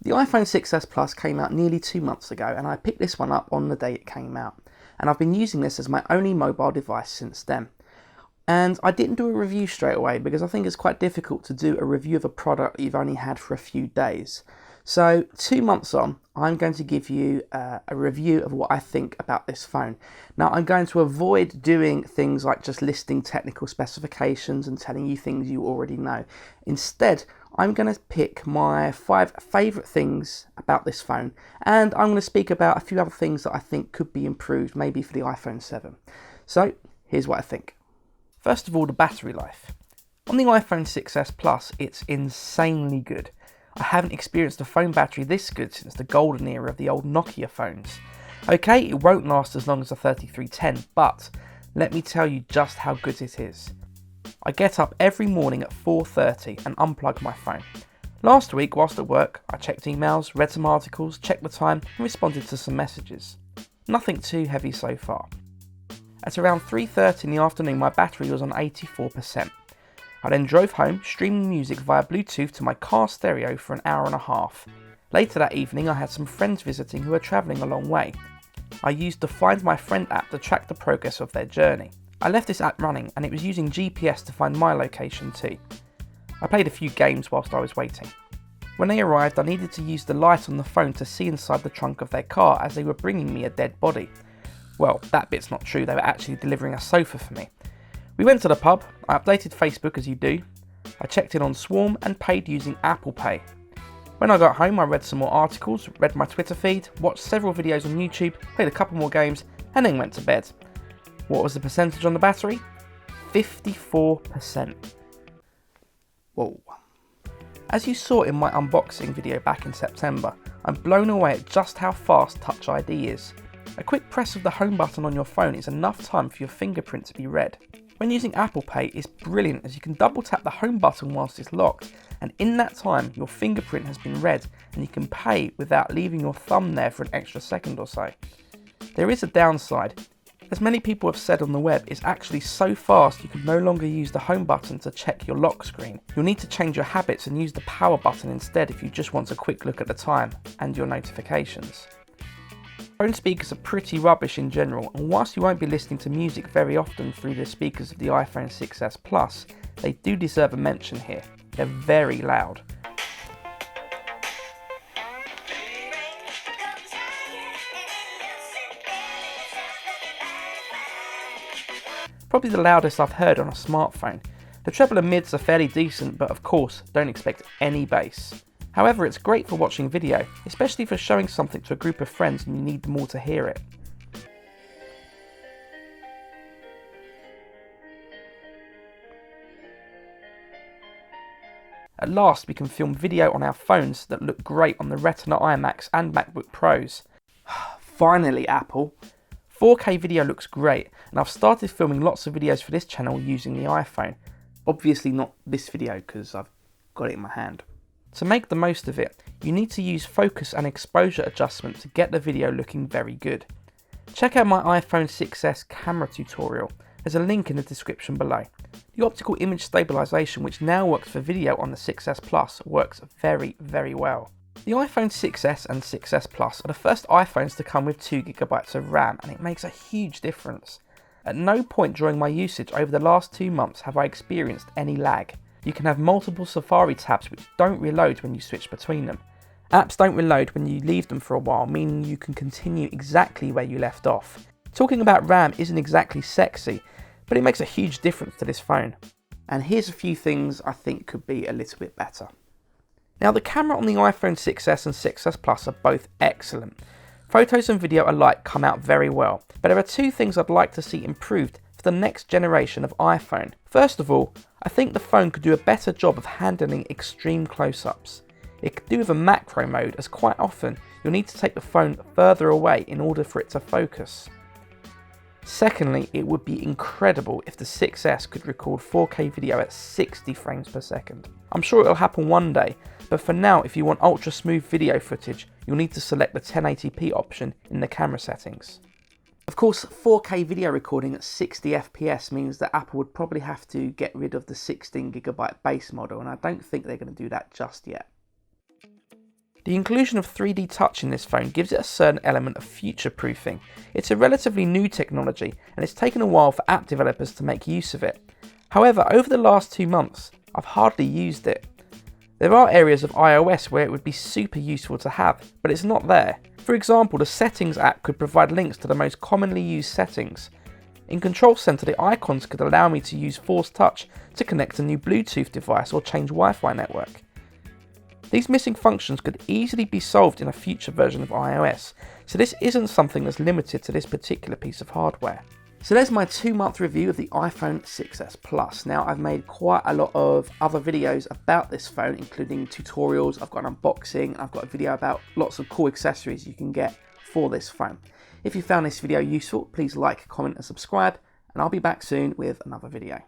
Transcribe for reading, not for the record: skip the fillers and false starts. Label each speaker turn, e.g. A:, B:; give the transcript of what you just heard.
A: The iPhone 6s Plus came out nearly 2 months ago, and I picked this one up on the day it came out. And I've been using this as my only mobile device since then. And I didn't do a review straight away because I think it's quite difficult to do a review of a product that you've only had for a few days. So 2 months on, I'm going to give you a review of what I think about this phone. Now, I'm going to avoid doing things like just listing technical specifications and telling you things you already know. Instead, I'm going to pick my 5 favourite things about this phone, and I'm going to speak about a few other things that I think could be improved, maybe for the iPhone 7. So, here's what I think. First of all, the battery life. On the iPhone 6s Plus, it's insanely good. I haven't experienced a phone battery this good since the golden era of the old Nokia phones. Okay, it won't last as long as a 3310, but let me tell you just how good it is. I get up every morning at 4:30 and unplug my phone. Last week, whilst at work, I checked emails, read some articles, checked the time, and responded to some messages. Nothing too heavy so far. At around 3:30 in the afternoon, my battery was on 84%. I then drove home, streaming music via Bluetooth to my car stereo for an hour and a half. Later that evening, I had some friends visiting who were travelling a long way. I used the Find My Friend app to track the progress of their journey. I left this app running and it was using GPS to find my location too. I played a few games whilst I was waiting. When they arrived, I needed to use the light on the phone to see inside the trunk of their car as they were bringing me a dead body. Well, that bit's not true, they were actually delivering a sofa for me. We went to the pub, I updated Facebook as you do, I checked in on Swarm and paid using Apple Pay. When I got home, I read some more articles, read my Twitter feed, watched several videos on YouTube, played a couple more games, and then went to bed. What was the percentage on the battery? 54%. Whoa. As you saw in my unboxing video back in September, I'm blown away at just how fast Touch ID is. A quick press of the home button on your phone is enough time for your fingerprint to be read. When using Apple Pay, it's brilliant as you can double tap the home button whilst it's locked, and in that time your fingerprint has been read and you can pay without leaving your thumb there for an extra second or so. There is a downside. As many people have said on the web, it's actually so fast you can no longer use the home button to check your lock screen. You'll need to change your habits and use the power button instead if you just want a quick look at the time and your notifications. Phone speakers are pretty rubbish in general, and whilst you won't be listening to music very often through the speakers of the iPhone 6s Plus, they do deserve a mention here. They're very loud. Probably the loudest I've heard on a smartphone. The treble and mids are fairly decent, but of course, don't expect any bass. However, it's great for watching video, especially for showing something to a group of friends and you need them all to hear it. At last, we can film video on our phones that look great on the Retina iMacs and MacBook Pros. Finally, Apple! 4K video looks great, and I've started filming lots of videos for this channel using the iPhone. Obviously not this video because I've got it in my hand. To make the most of it, you need to use focus and exposure adjustment to get the video looking very good. Check out my iPhone 6s camera tutorial, there's a link in the description below. The optical image stabilisation, which now works for video on the 6s Plus, works very, very well. The iPhone 6s and 6s Plus are the first iPhones to come with 2GB of RAM, and it makes a huge difference. At no point during my usage over the last 2 months have I experienced any lag. You can have multiple Safari tabs which don't reload when you switch between them. Apps don't reload when you leave them for a while, meaning you can continue exactly where you left off. Talking about RAM isn't exactly sexy, but it makes a huge difference to this phone. And here's a few things I think could be a little bit better. Now, the camera on the iPhone 6s and 6s Plus are both excellent. Photos and video alike come out very well, but there are 2 things I'd like to see improved for the next generation of iPhone. First of all, I think the phone could do a better job of handling extreme close-ups. It could do with a macro mode, as quite often you'll need to take the phone further away in order for it to focus. Secondly, it would be incredible if the 6s could record 4K video at 60 frames per second. I'm sure it'll happen one day, but for now, if you want ultra smooth video footage, you'll need to select the 1080p option in the camera settings. Of course, 4K video recording at 60 FPS means that Apple would probably have to get rid of the 16GB base model, and I don't think they're going to do that just yet. The inclusion of 3D Touch in this phone gives it a certain element of future-proofing. It's a relatively new technology, and it's taken a while for app developers to make use of it. However, over the last 2 months, I've hardly used it. There are areas of iOS where it would be super useful to have, but it's not there. For example, the Settings app could provide links to the most commonly used settings. In Control Center, the icons could allow me to use Force Touch to connect a new Bluetooth device or change Wi-Fi network. These missing functions could easily be solved in a future version of iOS, so this isn't something that's limited to this particular piece of hardware. So there's my 2-month review of the iPhone 6s Plus. Now, I've made quite a lot of other videos about this phone, including tutorials, I've got an unboxing, and I've got a video about lots of cool accessories you can get for this phone. If you found this video useful, please like, comment and subscribe, and I'll be back soon with another video.